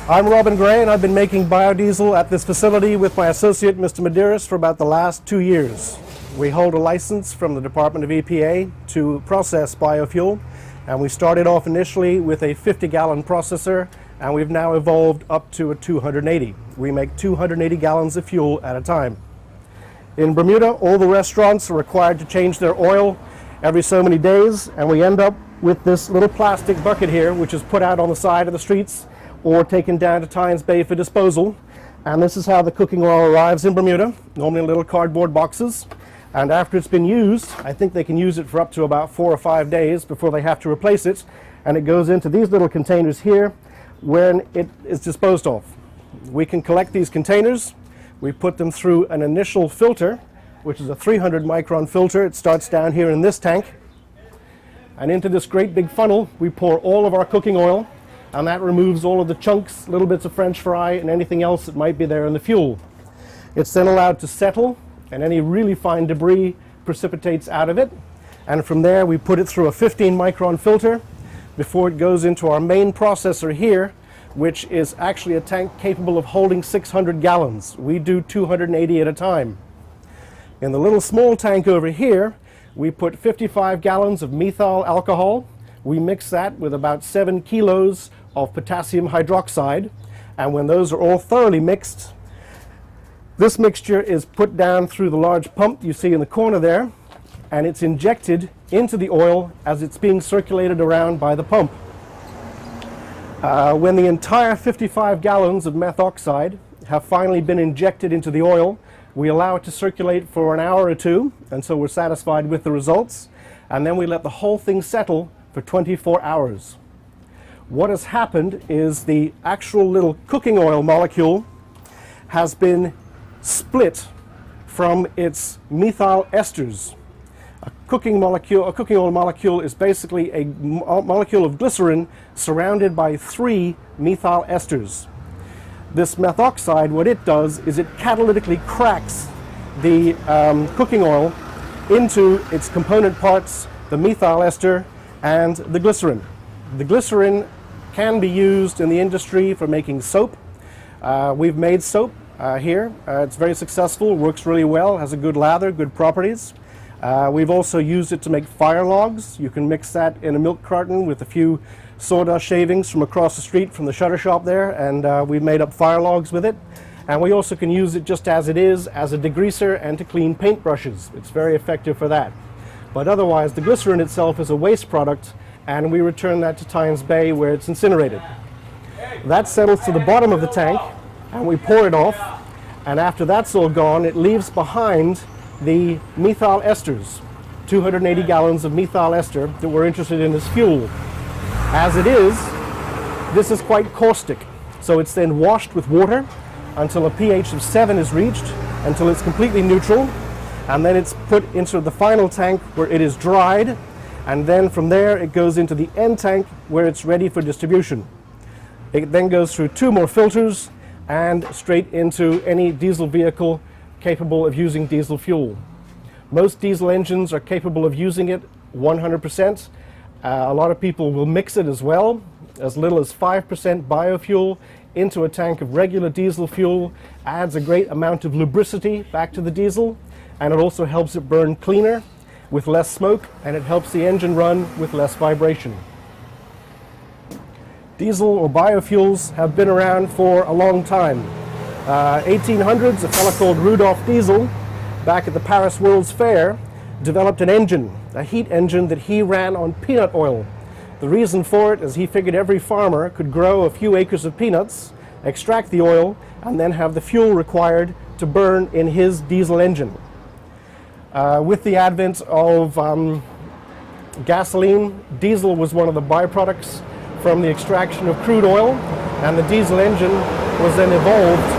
I'm Robin Gray, and I've been making biodiesel at this facility with my associate, Mr. Medeiros, for about the last 2 years. We hold a license from the Department of EPA to process biofuel, and we started off initially with a 50-gallon processor, and we've now evolved up to a 280. We make 280 gallons of fuel at a time. In Bermuda, all the restaurants are required to change their oil every so many days, and we end up with this little plastic bucket here, which is put out on the side of the streets or taken down to Tynes Bay for disposal. And this is how the cooking oil arrives in Bermuda, normally in little cardboard boxes. And after it's been used, I think they can use it for up to about 4 or 5 days before they have to replace it. And it goes into these little containers here when it is disposed of. We can collect these containers. We put them through an initial filter, which is a 300 micron filter. It starts down here in this tank. And into this great big funnel, we pour all of our cooking oil, and that removes all of the chunks, little bits of French fry, and anything else that might be there in the fuel. It's then allowed to settle, and any really fine debris precipitates out of it. And from there, we put it through a 15 micron filter before it goes into our main processor here, which is actually a tank capable of holding 600 gallons. We do 280 at a time. In the little small tank over here, we put 55 gallons of methyl alcohol. We mix that with about 7 kilos of potassium hydroxide, and when those are all thoroughly mixed, this mixture is put down through the large pump you see in the corner there, and it's injected into the oil as it's being circulated around by the pump. When the entire 55 gallons of methoxide have finally been injected into the oil, we allow it to circulate for an hour or two until we're satisfied with the results, and then we let the whole thing settle for 24 hours. What has happened is the actual little cooking oil molecule has been split from its methyl esters. A cooking oil molecule is basically a molecule of glycerin surrounded by 3 methyl esters. This methoxide, what it does is it catalytically cracks the cooking oil into its component parts, the methyl ester and the glycerin. The glycerin can be used in the industry for making soap. We've made soap here. It's very successful, works really well, has a good lather, good properties. We've also used it to make fire logs. You can mix that in a milk carton with a few sawdust shavings from across the street from the shutter shop there, and we've made up fire logs with it. And we also can use it just as it is, as a degreaser and to clean paintbrushes. It's very effective for that. But otherwise, the glycerin itself is a waste product, and we return that to Tynes Bay where it's incinerated. That settles to the bottom of the tank, and we pour it off, and after that's all gone, it leaves behind the methyl esters, 280 gallons of methyl ester that we're interested in as fuel. As it is, this is quite caustic, so it's then washed with water until a pH of 7 is reached, until it's completely neutral, and then it's put into the final tank where it is dried, and then from there it goes into the end tank where it's ready for distribution. It then goes through 2 more filters and straight into any diesel vehicle capable of using diesel fuel. Most diesel engines are capable of using it 100%. A lot of people will mix it as well. As little as 5% biofuel into a tank of regular diesel fuel adds a great amount of lubricity back to the diesel, and it also helps it burn cleaner with less smoke, and it helps the engine run with less vibration. Diesel or biofuels have been around for a long time. 1800s, a fellow called Rudolf Diesel, back at the Paris World's Fair, developed an engine, a heat engine that he ran on peanut oil. The reason for it is he figured every farmer could grow a few acres of peanuts, extract the oil, and then have the fuel required to burn in his diesel engine. With the advent of gasoline, diesel was one of the byproducts from the extraction of crude oil, and the diesel engine was then evolved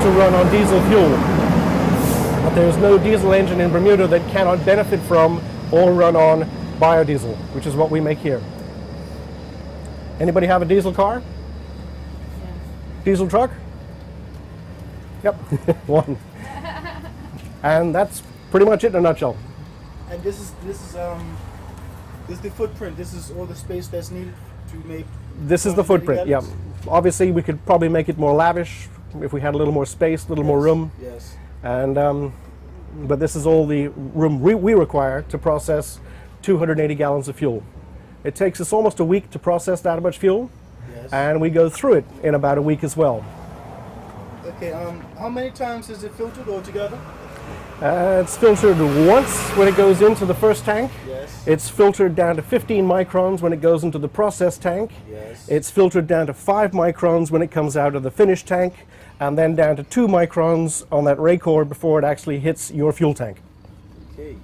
to run on diesel fuel. But there's no diesel engine in Bermuda that cannot benefit from or run on biodiesel, which is what we make here. Anybody have a diesel car? diesel truck. Yep, one. And that's pretty much it in a nutshell. And this is the footprint. This is all the space that's needed to make. This is the footprint. Yeah. Obviously, we could probably make it more lavish if we had a little more space, a little more room. Yes. And but this is all the room we require to process 280 gallons of fuel. It takes us almost a week to process that much fuel, Yes. and we go through it in about a week as well. Okay. How many times is it filtered altogether? It's filtered once when it goes into the first tank. Yes. It's filtered down to 15 microns when it goes into the process tank. Yes. It's filtered down to 5 microns when it comes out of the finished tank, and then down to 2 microns on that ray core before it actually hits your fuel tank. Okay.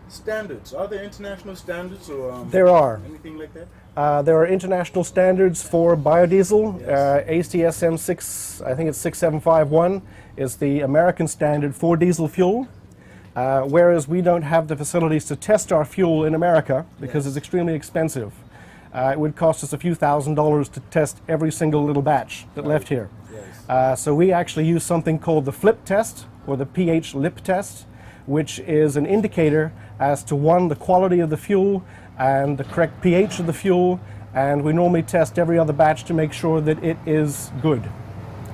Standards. Are there international standards or There are. anything like that? There are international standards for biodiesel. Yes. ACSM 6, I think it's 6751, is the American standard for diesel fuel. Whereas we don't have the facilities to test our fuel in America because Yes. it's extremely expensive. It would cost us a few $1,000s to test every single little batch that left here. Yes. So we actually use something called the flip test or the pH lip test, which is an indicator as to one, the quality of the fuel and the correct pH of the fuel, and we normally test every other batch to make sure that it is good.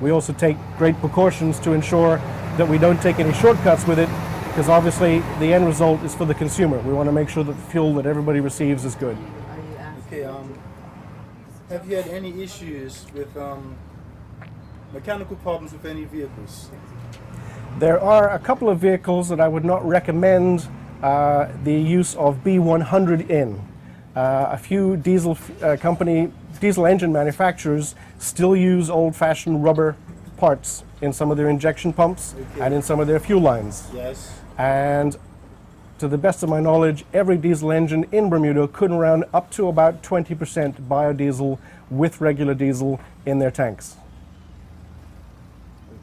We also take great precautions to ensure that we don't take any shortcuts with it, because obviously the end result is for the consumer. We want to make sure that the fuel that everybody receives is good. Okay. Have you had any issues with mechanical problems with any vehicles? There are a couple of vehicles that I would not recommend the use of B100 in. A few diesel engine manufacturers still use old-fashioned rubber parts in some of their injection pumps and in some of their fuel lines. Yes. And to the best of my knowledge, every diesel engine in Bermuda could run up to about 20% biodiesel with regular diesel in their tanks.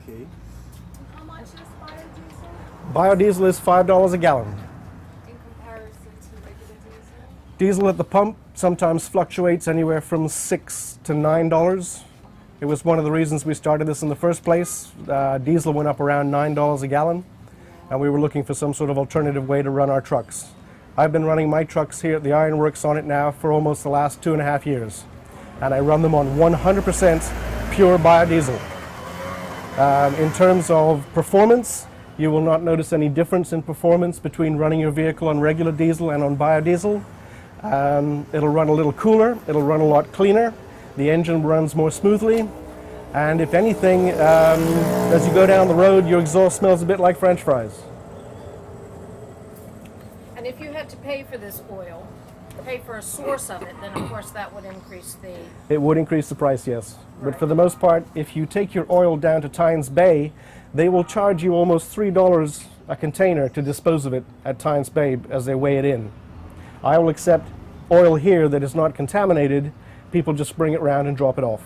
Okay. How much is biodiesel Biodiesel is $5 a gallon. in comparison to regular diesel? Diesel at the pump sometimes fluctuates anywhere from $6 to $9. It was one of the reasons we started this in the first place. Diesel went up around $9 a gallon, and we were looking for some sort of alternative way to run our trucks. I've been running my trucks here at the Iron Works on it now for almost the last 2.5 years, and I run them on 100% pure biodiesel. In terms of performance, you will not notice any difference in performance between running your vehicle on regular diesel and on biodiesel. It'll run a little cooler, it'll run a lot cleaner, the engine runs more smoothly, and if anything, as you go down the road, your exhaust smells a bit like French fries. And if you had to pay for this oil, pay for a source of it, then of course that would increase the... It would increase the price, yes. But for the most part, if you take your oil down to Tynes Bay, they will charge you almost $3 a container to dispose of it at Tynes Bay as they weigh it in. I will accept oil here that is not contaminated. People just bring it around and drop it off.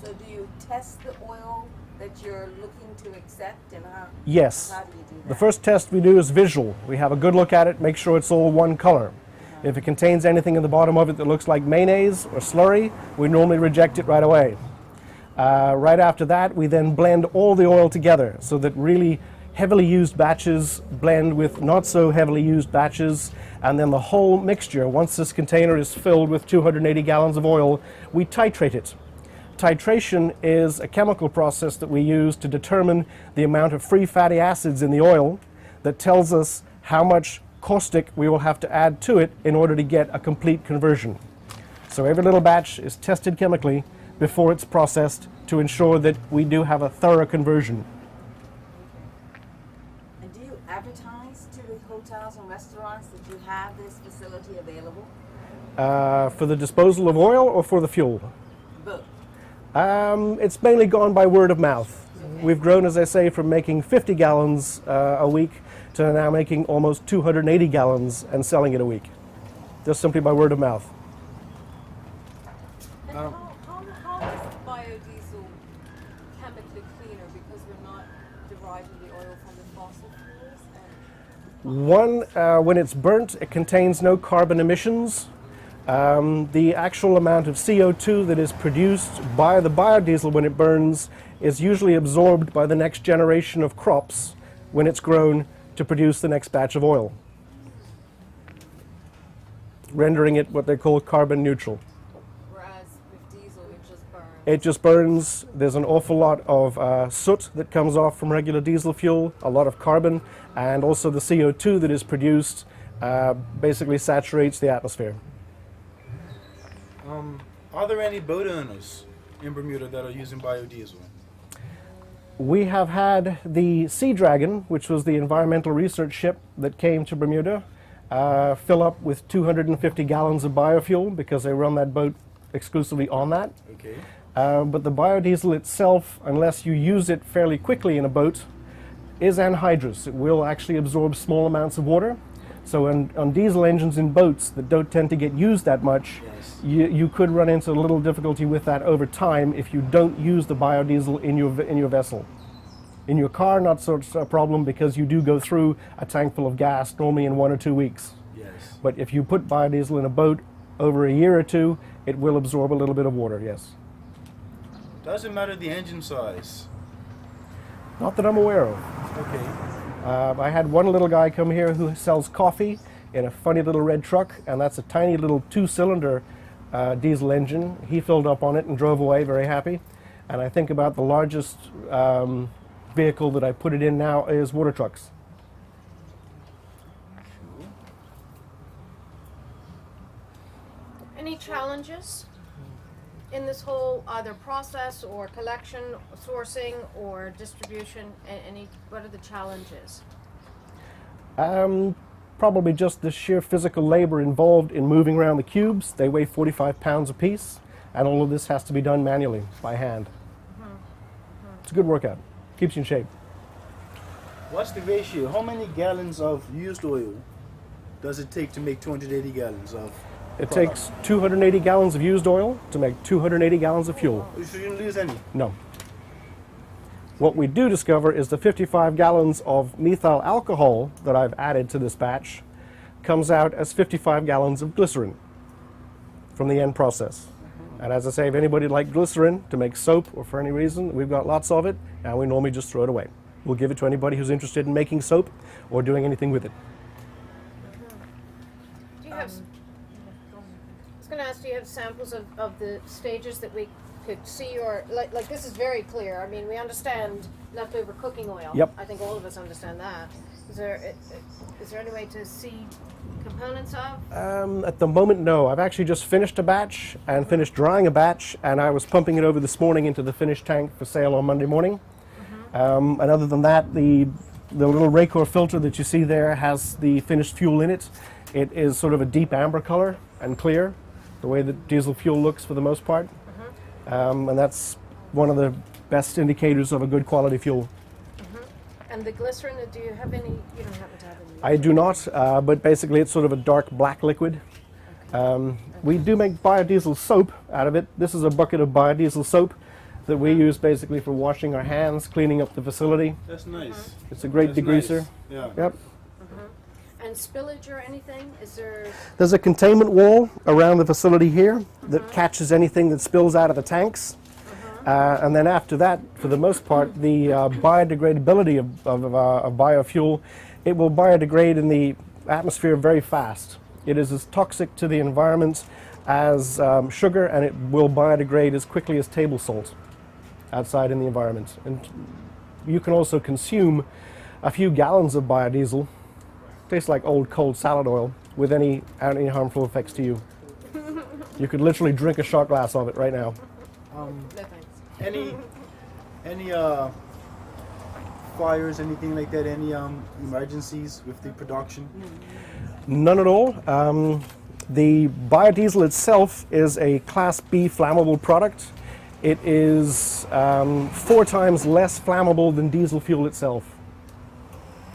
So do you test the oil that you're looking to accept, and Yes. how do you do that? The first test we do is visual. We have a good look at it, make sure it's all one color. If it contains anything in the bottom of it that looks like mayonnaise or slurry, we normally reject it right away. Right after that, we then blend all the oil together so that really heavily used batches blend with not so heavily used batches, and then the whole mixture, once this container is filled with 280 gallons of oil, we titrate it. Titration is a chemical process that we use to determine the amount of free fatty acids in the oil that tells us how much caustic we will have to add to it in order to get a complete conversion. So every little batch is tested chemically before it's processed to ensure that we do have a thorough conversion. And do you advertise to the hotels and restaurants that you have this facility available? For the disposal of oil or for the fuel? Both. It's mainly gone by word of mouth. We've grown, as I say, from making 50 gallons a week to now making almost 280 gallons and selling it a week, just simply by word of mouth. And how is biodiesel chemically cleaner, because we're not deriving the oil from the fossil fuels? One, when it's burnt, it contains no carbon emissions. The actual amount of CO2 that is produced by the biodiesel when it burns is usually absorbed by the next generation of crops when it's grown to produce the next batch of oil, rendering it what they call carbon neutral. Whereas with diesel, it just burns. It just burns. There's an awful lot of soot that comes off from regular diesel fuel, a lot of carbon, and also the CO2 that is produced basically saturates the atmosphere. Are there any boat owners in Bermuda that are using biodiesel? We have had the Sea Dragon, which was the environmental research ship that came to Bermuda, fill up with 250 gallons of biofuel because they run that boat exclusively on that. Okay. But the biodiesel itself, unless you use it fairly quickly in a boat, is anhydrous. It will actually absorb small amounts of water. So on diesel engines in boats that don't tend to get used that much, Yes. you could run into a little difficulty with that over time if you don't use the biodiesel in your vessel. In your car, not such a problem because you do go through a tank full of gas normally in 1 or 2 weeks. Yes. But if you put biodiesel in a boat over a year or two, it will absorb a little bit of water, yes. Doesn't matter the engine size. Not that I'm aware of. Okay. I had one little guy come here who sells coffee in a funny little red truck, and that's a tiny little 2-cylinder diesel engine. He filled up on it and drove away very happy. And I think about the largest vehicle that I put it in now is water trucks. Any challenges in this whole either process or collection, sourcing or distribution? What are the challenges? Probably just the sheer physical labor involved in moving around the cubes. They weigh 45 pounds apiece, and all of this has to be done manually by hand. It's a good workout. Keeps you in shape. What's the ratio? How many gallons of used oil does it take to make 280 gallons of It product? takes 280 gallons of used oil to make 280 gallons of fuel. You shouldn't lose any. No. What we do discover is the 55 gallons of methyl alcohol that I've added to this batch comes out as 55 gallons of glycerin from the end process. And as I say, if anybody would like glycerin to make soap or for any reason, we've got lots of it, and we normally just throw it away. We'll give it to anybody who's interested in making soap or doing anything with it. Do you have, I was going to ask, do you have samples of the stages that we could see, or like this is very clear. I mean, we understand leftover cooking oil. Yep. I think all of us understand that. Is there any way to see components of? At the moment, no. I've actually just finished a batch and finished drying a batch, and I was pumping it over this morning into the finished tank for sale on Monday morning. And other than that, the little Raycor filter that you see there has the finished fuel in it. It is sort of a deep amber color and clear, the way that diesel fuel looks for the most part. And that's one of the best indicators of a good quality fuel. And the glycerin, do you have any? You don't happen to have any? I do not, but basically it's sort of a dark black liquid. We do make biodiesel soap out of it. This is a bucket of biodiesel soap that we use basically for washing our hands, cleaning up the facility. That's nice. It's a great That's degreaser. nice. Yeah. Yep. And spillage or anything? Is there? There's a containment wall around the facility here that catches anything that spills out of the tanks. And then after that, for the most part, the biodegradability of biofuel, it will biodegrade in the atmosphere very fast. It is as toxic to the environment as sugar, and it will biodegrade as quickly as table salt outside in the environment. And you can also consume a few gallons of biodiesel. Tastes like old cold salad oil with any harmful effects to you. You could literally drink a shot glass of it right now. No thanks. Any fires, anything like that? Any emergencies with the production? None at all. The biodiesel itself is a Class B flammable product. It is 4 times less flammable than diesel fuel itself.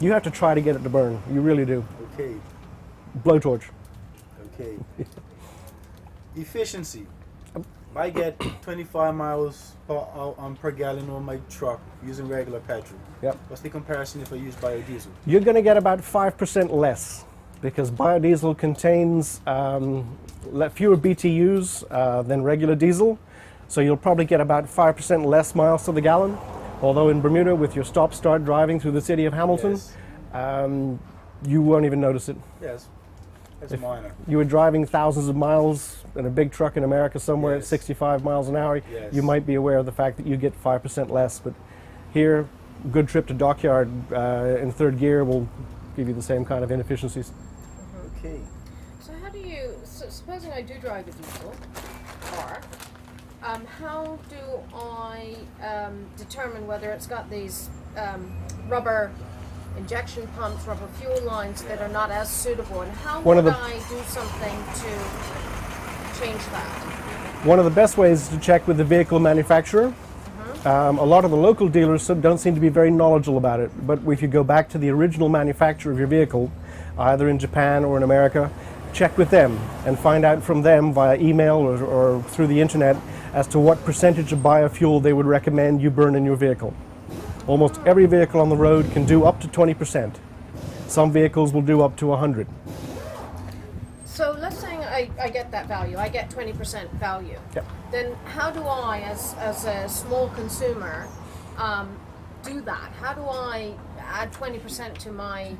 You have to try to get it to burn. You really do. Okay. Blowtorch. Okay. Efficiency. I get 25 miles per gallon on my truck using regular petrol. Yep. What's the comparison if I use biodiesel? You're going to get about 5% less because biodiesel contains fewer BTUs than regular diesel, so you'll probably get about 5% less miles to the gallon. Although in Bermuda, with your stop-start driving through the city of Hamilton, Yes. You won't even notice it. Yes. That's minor. You were driving thousands of miles in a big truck in America somewhere at Yes. 65 miles an hour, Yes. you might be aware of the fact that you get 5% less. But here, good trip to dockyard in third gear will give you the same kind of inefficiencies. Okay. So how do you, supposing I do drive a diesel car, how do I determine whether it's got these rubber injection pumps, rubber fuel lines that are not as suitable, and how One would of the- I do something to change that? One of the best ways is to check with the vehicle manufacturer. A lot of the local dealers don't seem to be very knowledgeable about it, but if you go back to the original manufacturer of your vehicle, either in Japan or in America, check with them and find out from them via email or through the internet as to what percentage of biofuel they would recommend you burn in your vehicle. Almost every vehicle on the road can do up to 20%. Some vehicles will do up to 100. So let's say I get that value, I get 20% value. Yep. Then how do I, as a small consumer, do that? How do I add 20% to my,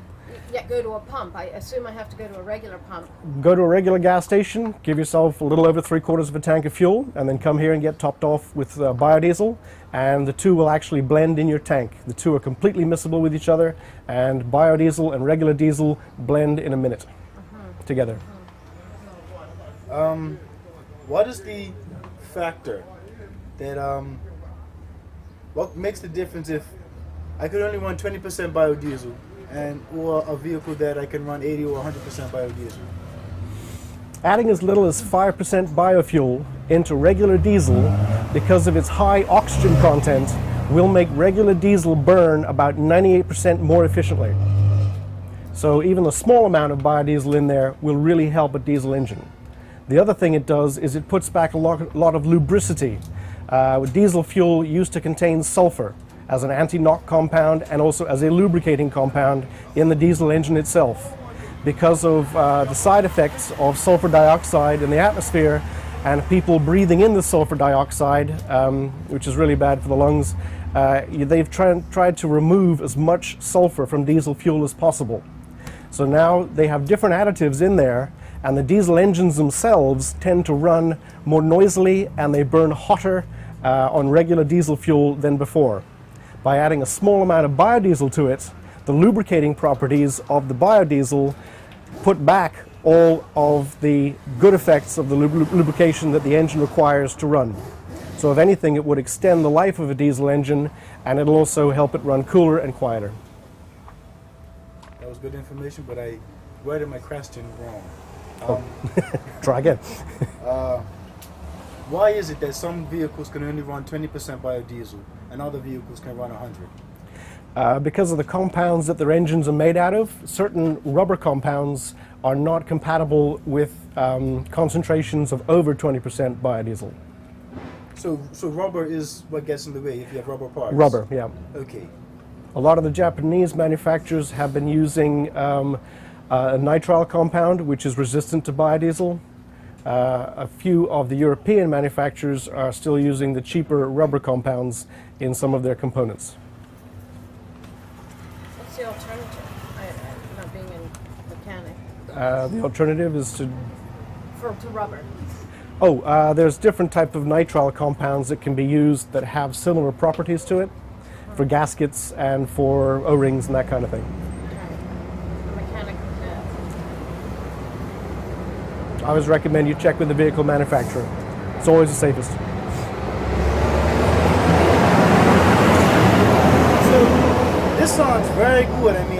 go to a pump? I assume I have to go to a regular pump. Go to a regular gas station, give yourself a little over 3/4 of a tank of fuel, and then come here and get topped off with biodiesel, and the two will actually blend in your tank. The two are completely miscible with each other, and biodiesel and regular diesel blend in a minute together. What is the factor that what makes the difference if I could only run 20% biodiesel or a vehicle that I can run 80 or 100% biodiesel? Adding as little as 5% biofuel into regular diesel because of its high oxygen content will make regular diesel burn about 98% more efficiently. So even a small amount of biodiesel in there will really help a diesel engine. The other thing it does is it puts back a lot of lubricity. Diesel fuel used to contain sulfur as an anti-knock compound and also as a lubricating compound in the diesel engine itself. Because of the side effects of sulfur dioxide in the atmosphere and people breathing in the sulfur dioxide, which is really bad for the lungs, they've tried to remove as much sulfur from diesel fuel as possible. So now they have different additives in there, and the diesel engines themselves tend to run more noisily and they burn hotter on regular diesel fuel than before. By adding a small amount of biodiesel to it, the lubricating properties of the biodiesel put back all of the good effects of the lubrication that the engine requires to run. So if anything, it would extend the life of a diesel engine, and it'll also help it run cooler and quieter. That was good information, but I worded my question wrong. Try again. Why is it that some vehicles can only run 20% biodiesel and other vehicles can run 100? Because of the compounds that their engines are made out of, certain rubber compounds are not compatible with concentrations of over 20% biodiesel. So rubber is what gets in the way if you have rubber parts? Rubber, yeah. Okay. A lot of the Japanese manufacturers have been using a nitrile compound, which is resistant to biodiesel. A few of the European manufacturers are still using the cheaper rubber compounds in some of their components. What's the alternative? Not being a mechanic. The alternative is to To rubber. there's different type of nitrile compounds that can be used that have similar properties to it for gaskets and for O-rings and that kind of thing. A mechanic. I always recommend you check with the vehicle manufacturer. It's always the safest. So this sounds very good. I mean,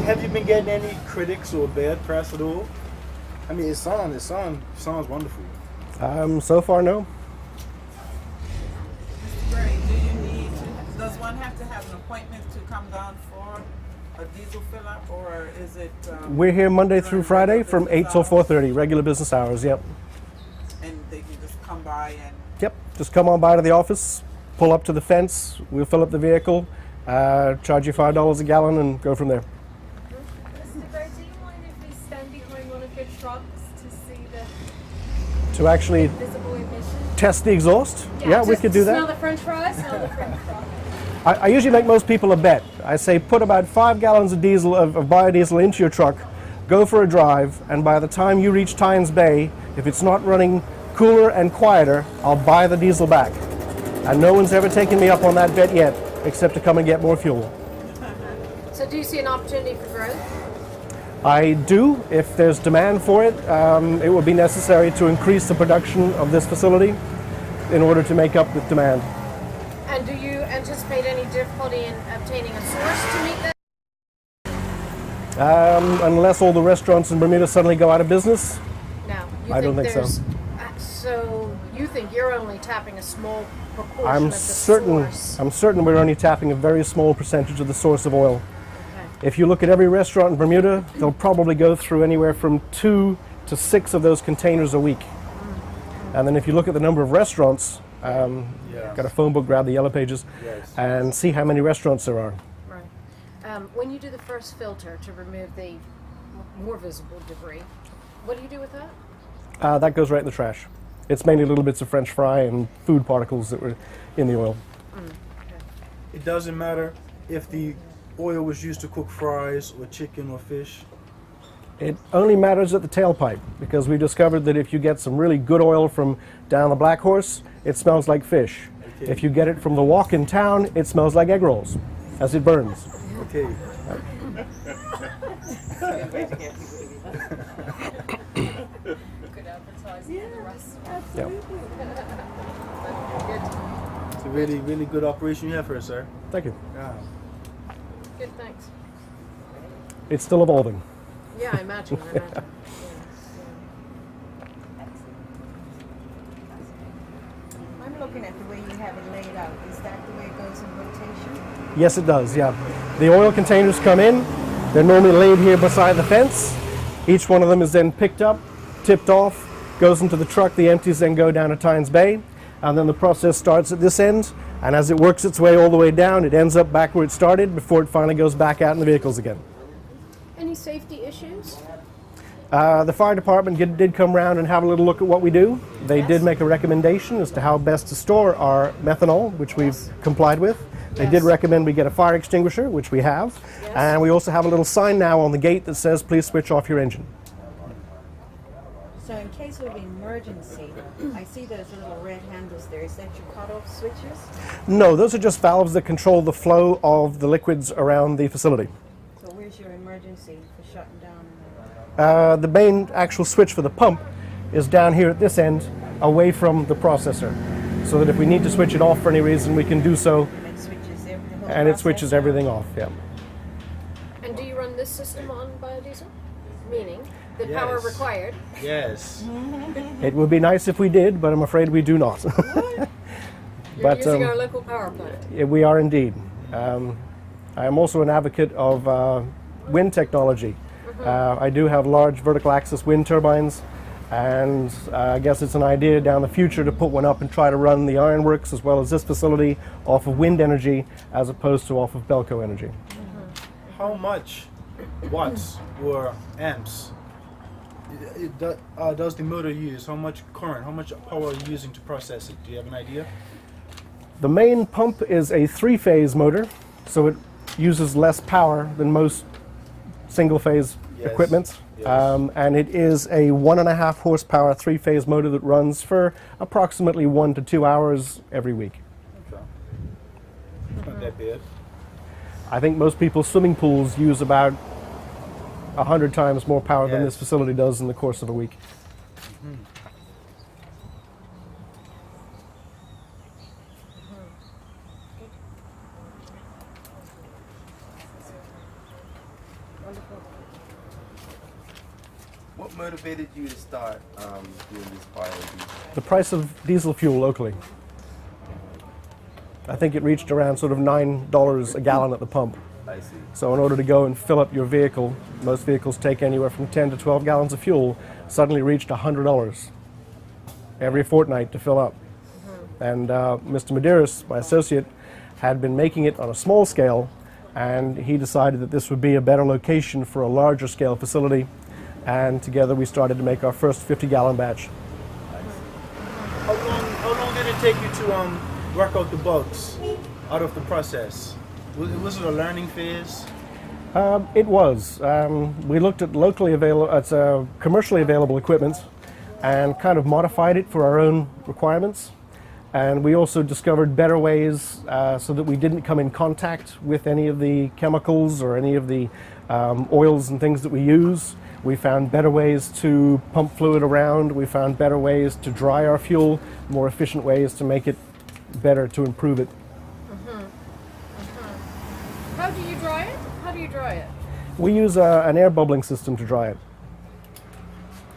have you been getting any critics or bad press at all? I mean, it sounds wonderful. So far, no. Great. Does one have to have an appointment to come down for a diesel fill up, or is it? We're here Monday through during Friday regular from 8 business till hours? 4:30, regular business hours, yep. And they can just come by and. Yep, just come on by to the office, pull up to the fence, we'll fill up the vehicle, charge you $5 a gallon and go from there. Mr. Gray, one of your trucks to see the To actually visible emission? test the exhaust? Yeah, we Just could do Smell that. the French fries. Smell the French fry. I usually make most people a bet. I say put about 5 gallons of diesel of biodiesel into your truck, go for a drive, and by the time you reach Tynes Bay, if it's not running cooler and quieter, I'll buy the diesel back. And no one's ever taken me up on that bet yet, except to come and get more fuel. So do you see an opportunity for growth? I do. If there's demand for it, it will be necessary to increase the production of this facility in order to make up with demand. And do you anticipate any difficulty in obtaining a source to meet that? Unless all the restaurants in Bermuda suddenly go out of business. No. You I don't think so. there's- So you think you're only tapping a small proportion I'm of the certain source? we're only tapping a very small percentage of the source of oil. Okay. If you look at every restaurant in Bermuda, they'll probably go through anywhere from 2 to 6 of those containers a week. And then if you look at the number of restaurants, got a phone book, grab the yellow pages, Yes. and see how many restaurants there are. Right. When you do the first filter to remove the more visible debris, what do you do with that? That goes right in the trash. It's mainly little bits of French fry and food particles that were in the oil. It doesn't matter if the oil was used to cook fries or chicken or fish. It only matters at the tailpipe, because we discovered that if you get some really good oil from down the Black Horse, it smells like fish. Okay. If you get it from the walk in town, it smells like egg rolls as it burns. Okay. Good advertising for the restaurant. Yeah. It's a really, really good operation you have here, sir. Thank you. Yeah. Good, thanks. It's still evolving. Yeah, I imagine. I'm looking at the way you have it laid out. Is that the way it goes in rotation? Yes, it does, yeah. The oil containers come in. They're normally laid here beside the fence. Each one of them is then picked up, tipped off, goes into the truck. The empties then go down to Tynes Bay. And then the process starts at this end. And as it works its way all the way down, it ends up back where it started before it finally goes back out in the vehicles again. Any safety issues? The fire department did come around and have a little look at what we do. They did make a recommendation as to how best to store our methanol, which we've complied with. They did recommend we get a fire extinguisher, which we have. And we also have a little sign now on the gate that says, please switch off your engine. So in case of emergency, I see those little red handles there. Is that your cutoff switches? No, those are just valves that control the flow of the liquids around the facility. So where's your emergency for shutting down? The main actual switch for the pump is down here at this end, away from the processor, so that if we need to switch it off for any reason, we can do so, And it switches everything. and it switches everything off. Yeah. And do you run this system on biodiesel? Meaning the Yes. power required. Yes. It would be nice if we did, but I'm afraid we do not. You're But, using our local power plant. Yeah, we are indeed. I am also an advocate of wind technology. I do have large vertical axis wind turbines, and I guess it's an idea down the future to put one up and try to run the ironworks as well as this facility off of wind energy as opposed to off of Belco energy. How much watts or amps does the motor use? How much current, how much power are you using to process it? Do you have an idea? The main pump is a 3-phase motor, so it uses less power than most single-phase equipment. Yes. And it is a 1.5 horsepower 3-phase motor that runs for approximately 1 to 2 hours every week. Okay. It's not that bad. I think most people's swimming pools use about 100 times more power than this Yes. facility does in the course of a week. What motivated you to start doing this biodiesel? The price of diesel fuel locally. I think it reached around sort of $9 a gallon at the pump. I see. So in order to go and fill up your vehicle, most vehicles take anywhere from 10 to 12 gallons of fuel, suddenly reached $100 every fortnight to fill up. And Mr. Medeiros, my associate, had been making it on a small scale, and he decided that this would be a better location for a larger scale facility. and together we started to make our first 50-gallon batch. How long did it take you to work out the bugs out of the process? Was it a learning phase? It was. We looked at commercially available equipment and kind of modified it for our own requirements. And we also discovered better ways so that we didn't come in contact with any of the chemicals or any of the oils and things that we use. We found better ways to pump fluid around. We found better ways to dry our fuel, more efficient ways to make it better, to improve it. How do you dry it? How do you dry it? We use an air bubbling system to dry it.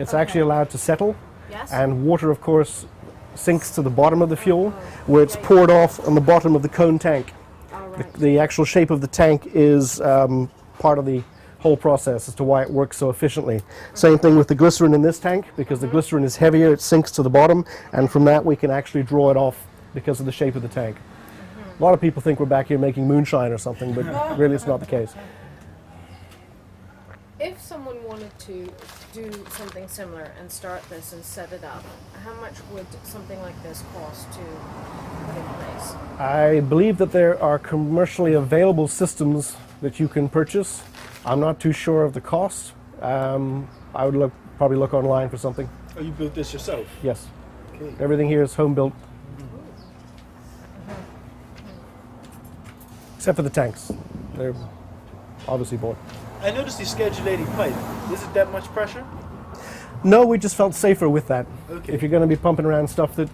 It's actually allowed to settle, Yes. and water, of course, sinks to the bottom of the fuel, where it's poured off on the bottom of the cone tank. All right. The actual shape of the tank is part of the whole process as to why it works so efficiently. Same thing with the glycerin in this tank. Because the glycerin is heavier, it sinks to the bottom, and from that we can actually draw it off because of the shape of the tank. A lot of people think we're back here making moonshine or something, but really it's not the case. If someone wanted to do something similar and start this and set it up, how much would something like this cost to put in place? I believe that there are commercially available systems that you can purchase. I'm not too sure of the cost. I would probably look online for something. Oh, you built this yourself? Yes. Okay. Everything here is home built. Except for the tanks. They're obviously bought. I noticed the schedulating pipe. Is it that much pressure? No, we just felt safer with that. Okay. If you're going to be pumping around stuff that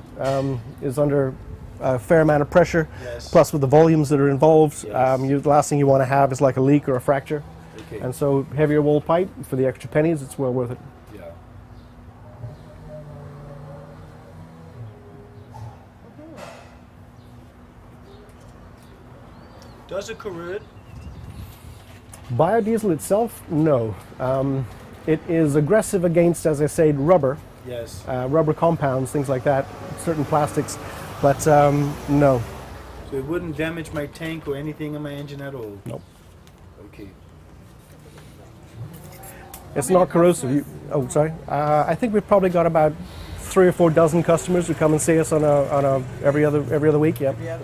is under a fair amount of pressure, Yes. plus with the volumes that are involved, Yes. the last thing you want to have is like a leak or a fracture. Okay. And so heavier wall pipe, for the extra pennies, it's well worth it. Yeah. Does it corrode? Biodiesel itself, no. It is aggressive against, as I said, rubber, Yes. rubber compounds, things like that, certain plastics, but no. So it wouldn't damage my tank or anything in my engine at all? Nope. Okay. It's not corrosive. Sorry. I think we've probably got about 3 or 4 dozen customers who come and see us on a every other week. Yep. Yeah.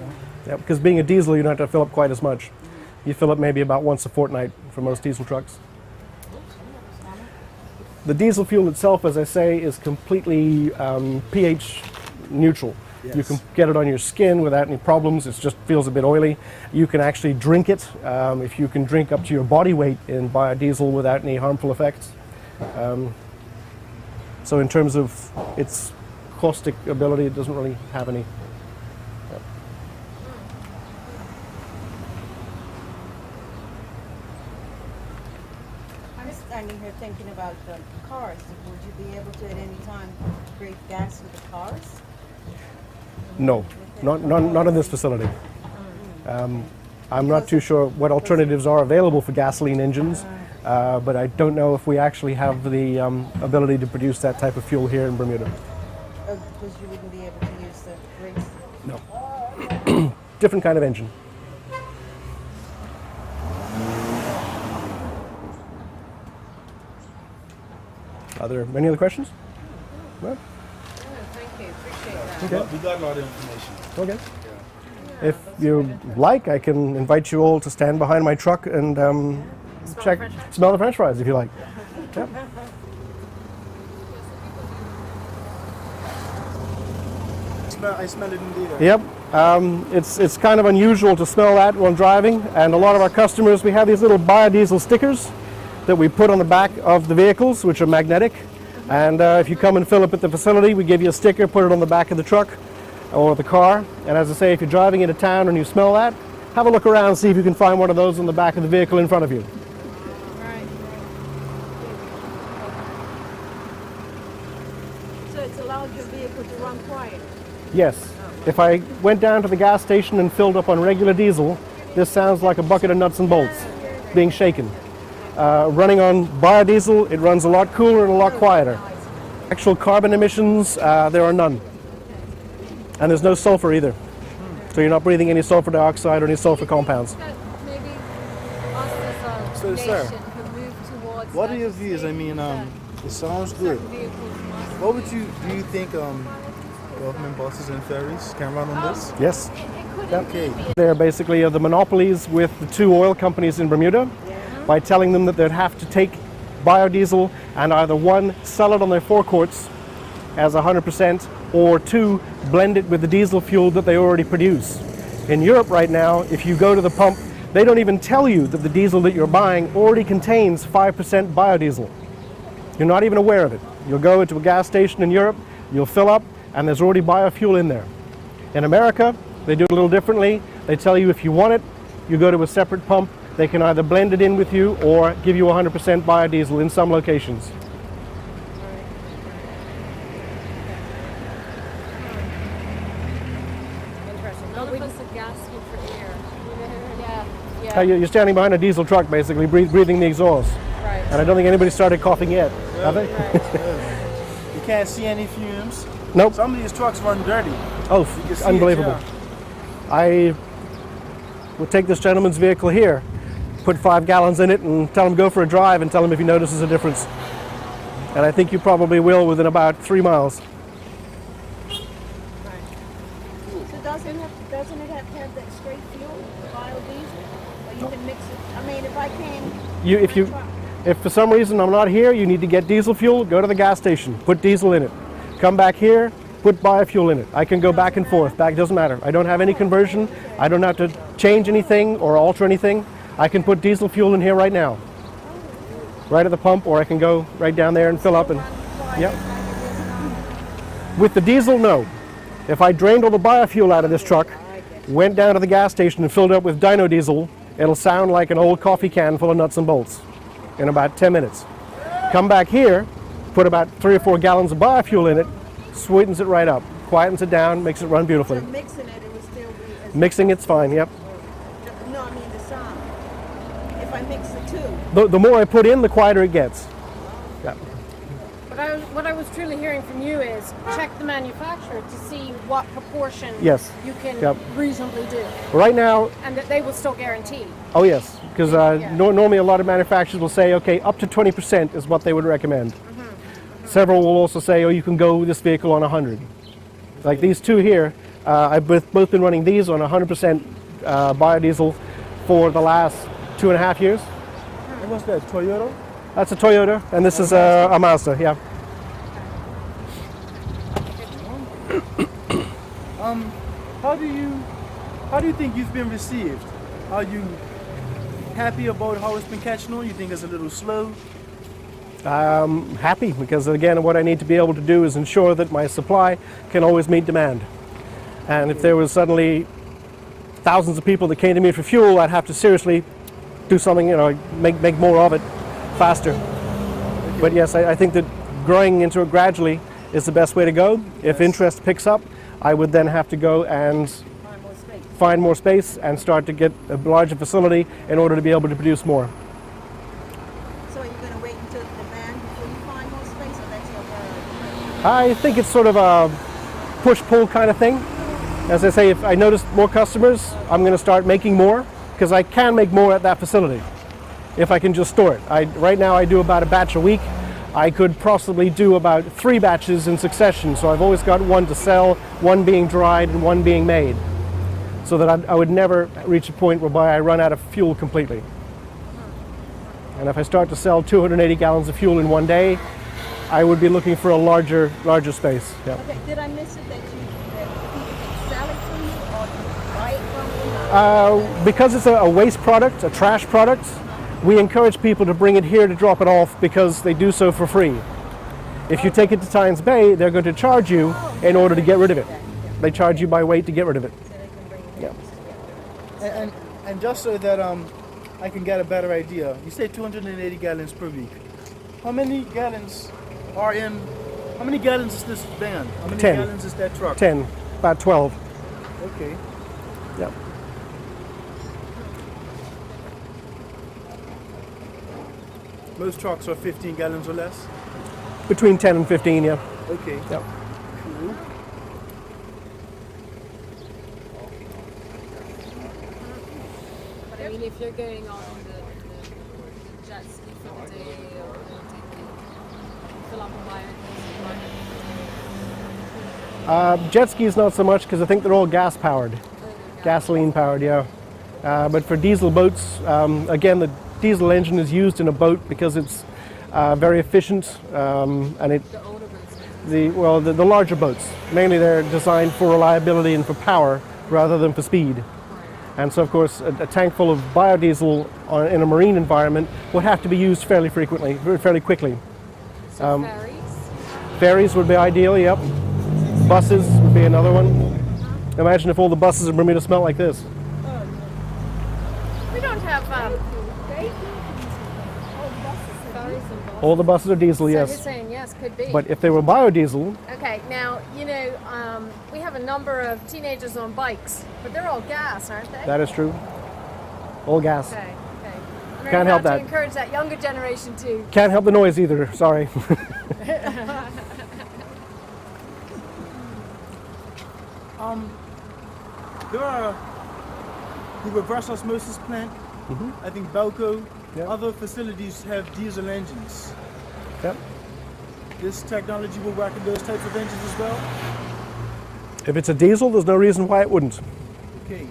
Yep. Because being a diesel, you don't have to fill up quite as much. You fill up maybe about once a fortnight for most diesel trucks. The diesel fuel itself, as I say, is completely pH neutral. You Yes. can get it on your skin without any problems. It just feels a bit oily. You can actually drink it. If you can drink up to your body weight in biodiesel without any harmful effects. So in terms of its caustic ability, it doesn't really have any. I'm just standing here thinking about the cars. Would you be able to at any time create gas with the cars? No, not in this facility. I'm not too sure what alternatives are available for gasoline engines, but I don't know if we actually have the ability to produce that type of fuel here in Bermuda. Because you wouldn't be able to use the rigs? No. Different kind of engine. Are there any other questions? No? Thank you. Appreciate that. Okay. We got a lot of information. Okay. If you like, I can invite you all to stand behind my truck and smell the French fries if you like. Yep. I smell it indeed. Yep. It's kind of unusual to smell that while driving, and a lot of our customers, we have these little biodiesel stickers that we put on the back of the vehicles, which are magnetic. And if you come and fill up at the facility, we give you a sticker, put it on the back of the truck or the car. And as I say, if you're driving into town and you smell that, have a look around and see if you can find one of those on the back of the vehicle in front of you. Right. So it's allowed your vehicle to run quiet? Yes. If I went down to the gas station and filled up on regular diesel, this sounds like a bucket of nuts and bolts being shaken. Running on biodiesel, it runs a lot cooler and a lot quieter. Actual carbon emissions, there are none. And there's no sulfur either. So you're not breathing any sulfur dioxide or any sulfur compounds. Maybe us as a So, sir, nation can move towards What are that your views? I mean, 60%. It sounds good. certain vehicles must What would you do? You think government buses and ferries can run on this? Yes. Okay. They're basically the monopolies with the two oil companies in Bermuda by telling them that they'd have to take biodiesel and either one, sell it on their forecourts as 100%, or two, blend it with the diesel fuel that they already produce. In Europe right now, if you go to the pump, they don't even tell you that the diesel that you're buying already contains 5% biodiesel. You're not even aware of it. You'll go into a gas station in Europe, you'll fill up, and there's already biofuel in there. In America, they do it a little differently. They tell you if you want it, you go to a separate pump. They can either blend it in with you or give you 100% biodiesel in some locations. Interesting. None of us are gasping for air. Yeah. You're standing behind a diesel truck, basically, breathing the exhaust. Right. And I don't think anybody started coughing yet, have they? You can't see any fumes. Nope. Some of these trucks run dirty. Oh, You can see unbelievable. it, yeah. I would take this gentleman's vehicle here, put 5 gallons in it, and tell him go for a drive and tell him if he notices a difference. And I think you probably will within about 3 miles. So doesn't it have to have that straight fuel, biodiesel? Or you can mix it? I mean, if I came... If for some reason I'm not here, you need to get diesel fuel, go to the gas station, put diesel in it. Come back here, put biofuel in it. I can go back and forth. Back doesn't matter. I don't have any conversion. I don't have to change anything or alter anything. I can put diesel fuel in here right now. Right at the pump, or I can go right down there and fill up and yep. With the diesel, no. If I drained all the biofuel out of this truck, went down to the gas station and filled it up with dyno diesel, it'll sound like an old coffee can full of nuts and bolts in about 10 minutes. Come back here, put about 3 or 4 gallons of biofuel in it, sweetens it right up, quietens it down, makes it run beautifully. So mixing it would still be... As Mixing it's fine, yep. No, I mean the sound. If I mix the two. The more I put in, the quieter it gets. Yeah. What I was truly hearing from you is check the manufacturer to see what proportion Yes. you can Yep. reasonably do, Right now, and that they will still guarantee. oh yes, because normally a lot of manufacturers will say, okay, up to 20% is what they would recommend. Several will also say, oh, you can go with this vehicle on 100. Like these two here, I've both been running these on 100% biodiesel for the last 2.5 years. And what's that, Toyota? That's a Toyota, and this is a Mazda, yeah. How do you think you've been received? Are you happy about how it's been catching on? You think it's a little slow? Happy, because again, what I need to be able to do is ensure that my supply can always meet demand. And if there was suddenly thousands of people that came to me for fuel, I'd have to seriously do something, make more of it faster. But yes, I think that growing into it gradually is the best way to go. If interest picks up, I would then have to go and find more space and start to get a larger facility in order to be able to produce more. So are you going to wait until the demand before you find more space, or that's your priority? I think it's sort of a push-pull kind of thing. As I say, if I notice more customers, I'm going to start making more, because I can make more at that facility if I can just store it. Right now I do about a batch a week. I could possibly do about 3 batches in succession, so I've always got one to sell, one being dried and one being made, so that I would never reach a point whereby I run out of fuel completely. And if I start to sell 280 gallons of fuel in one day, I would be looking for a larger space. Yeah. Okay, did I miss it that people can sell it to you, or you buy it from you? Because it's a waste product, a trash product, we encourage people to bring it here to drop it off because they do so for free. If you take it to Tynes Bay, they're going to charge you in order to get rid of it. They charge you by weight to get rid of it. Yeah. And just so that I can get a better idea, you say 280 gallons per week. How many gallons is this van? How many 10. gallons is that truck? 10, about 12. Okay. Yep. Most trucks are 15 gallons or less? Between 10 and 15, yeah. Okay. Yep. Cool. But I mean, if you're going on the jet ski for the day or taking Jet skis not so much because I think they're all gas powered, gasoline powered, yeah. But for diesel boats, again, the diesel engine is used in a boat because it's very efficient, and it the larger boats mainly they're designed for reliability and for power rather than for speed. And so, of course, a tank full of biodiesel in a marine environment would have to be used fairly frequently, fairly quickly. So ferries? Ferries would be ideal, yep. Buses would be another one. Imagine if all the buses in Bermuda smelled like this. We don't have. Ferries and boats. All the buses are diesel, So you're yes. saying yes, could be. But if they were biodiesel, Okay, now, we have a number of teenagers on bikes, but they're all gas, aren't they? that is true. All gas. Okay. We're Can't gonna help have that. to encourage that younger generation too. Can't help the noise either, sorry. There are the reverse osmosis plant. I think Belco. Yeah. Other facilities have diesel engines. Yep. This technology will work in those types of engines as well. If it's a diesel, there's no reason why it wouldn't. Okay.